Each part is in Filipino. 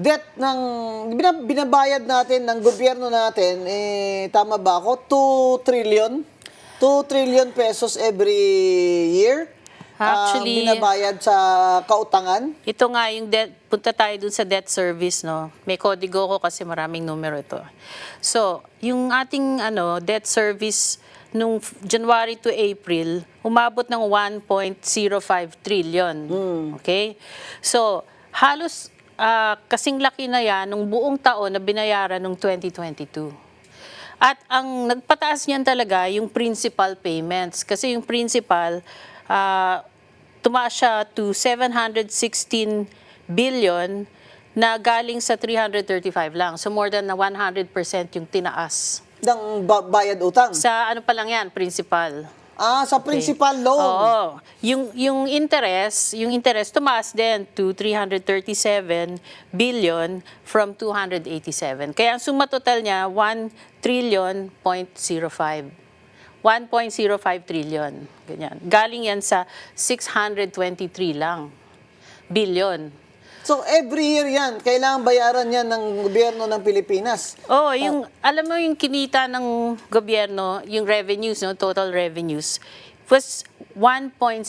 debt ng binabayad natin ng gobyerno natin, tama ba ako? 2 trillion? 2 trillion pesos every year? Actually, binabayad sa kautangan? ito nga yung debt, punta tayo dun sa debt service, no? May kodigo ko kasi maraming numero ito. So, yung ating debt service nung January to April, umabot ng 1.05 trillion. Okay? So, halos kasing laki na yan nung buong taon na binayaran nung 2022. At ang nagpataas niyan talaga yung principal payments. Kasi yung principal, tumaas siya to 716 billion na galing sa 335 lang. So more than 100% yung tinaas. Ng bayad utang? Sa ano pa lang yan, principal. Sa principal loan? Oo. Yung interest tumaas din to 337 billion from 287. Kaya ang suma total niya, 1 trillion point 05. 1.05 trillion. Ganyan. Galing yan sa 623 lang billion. So every year yan, kailangan bayaran yan ng gobyerno ng Pilipinas. Alam mo yung kinita ng gobyerno, yung revenues, no, total revenues, was 1.6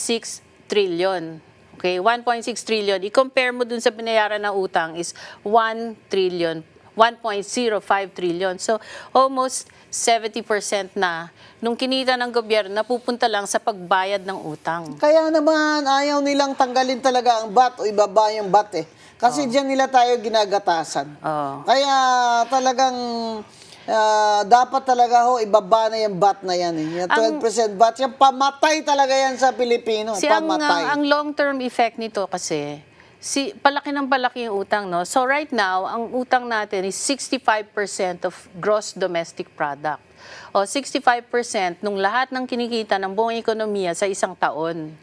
trillion. Okay, 1.6 trillion. I-compare mo dun sa binayaran na utang is 1 trillion, 1.05 trillion. So, almost 70% na nung kinita ng gobyerno napupunta lang sa pagbayad ng utang. Kaya naman, ayaw nilang tanggalin talaga ang VAT o ibaba yung VAT eh. Kasi diyan nila tayo ginagatasan. Kaya talagang dapat talaga ibaba na yung VAT na yan eh. Yung 12% VAT, yung pamatay talaga yan sa Pilipino. Pamatay. Ang long-term effect nito kasi, palaki ng palaki yung utang, no? So right now, ang utang natin is 65% of gross domestic product. O 65% nung lahat ng kinikita ng buong ekonomiya sa isang taon.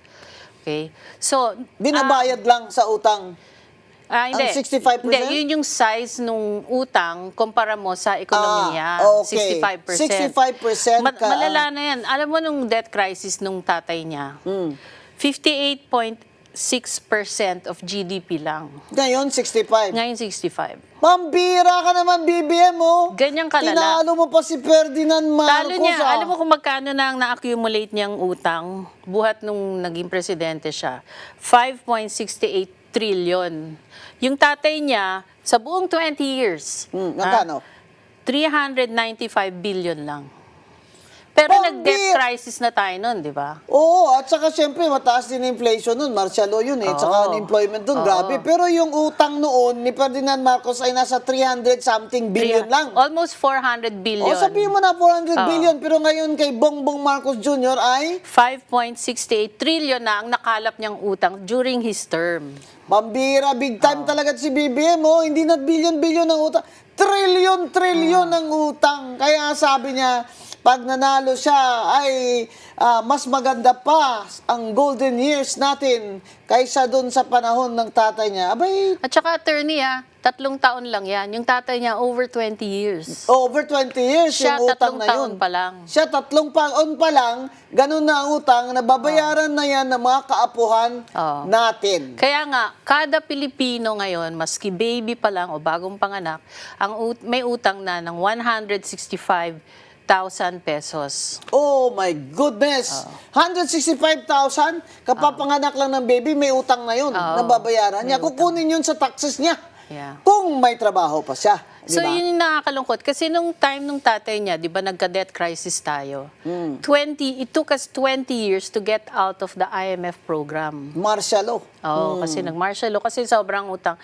Okay? So, binabayad lang sa utang. Hindi. Ang 65%? Hindi, yun yung size nung utang kumpara mo sa ekonomiya. Okay. 65%. 65% malala na yan. Alam mo nung debt crisis nung tatay niya, 58.6% of GDP lang. Ngayon, 65. Ngayon, 65. Pambira ka naman, BBM, oh. Ganyan kalala. Tinalo mo pa si Ferdinand Marcos. Talo niya. Alam mo kung magkano na ang na-accumulate niyang utang buhat nung naging presidente siya? 5.68 trillion. Yung tatay niya, sa buong 20 years, magkano? 395 billion lang. Pero nag-debt crisis na tayo nun, di ba? Oo, at saka siyempre mataas din inflation nun, martial law yun eh, tsaka unemployment dun, grabe. Pero yung utang noon ni Ferdinand Marcos ay nasa 300-something billion lang. Almost 400 billion. Sabihin mo na 400 billion, pero ngayon kay Bongbong Marcos Jr. ay 5.68 trillion na ang nakalap niyang utang during his term. Pambira, big time talaga si BBM, oh. Hindi na billion-billion ng utang. Trillion ng utang. Kaya sabi niya, pag nanalo siya ay mas maganda pa ang golden years natin kaysa doon sa panahon ng tatay niya. Abay, at saka attorney 3 taon lang yan. Yung tatay niya over 20 years. over 20 years Siya yung utang na 3 taon yun. pa lang. Siya 3 taon pa lang, ganun na ang utang, nababayaran na yan ng mga kaapuhan natin. Kaya nga, kada Pilipino ngayon, maski baby pa lang o bagong panganak, may utang na ng 165,000 pesos. Oh my goodness! 165,000, kapapanganak lang ng baby, may utang na yun, nababayaran niya. Kukunin yun sa taxes niya. Kung may trabaho pa siya. So, yun yung nakakalungkot. Kasi nung time nung tatay niya, di ba, nagka-debt crisis tayo. It took us 20 years to get out of the IMF program. Martial law. Kasi nag-martial law. Kasi sobrang utang.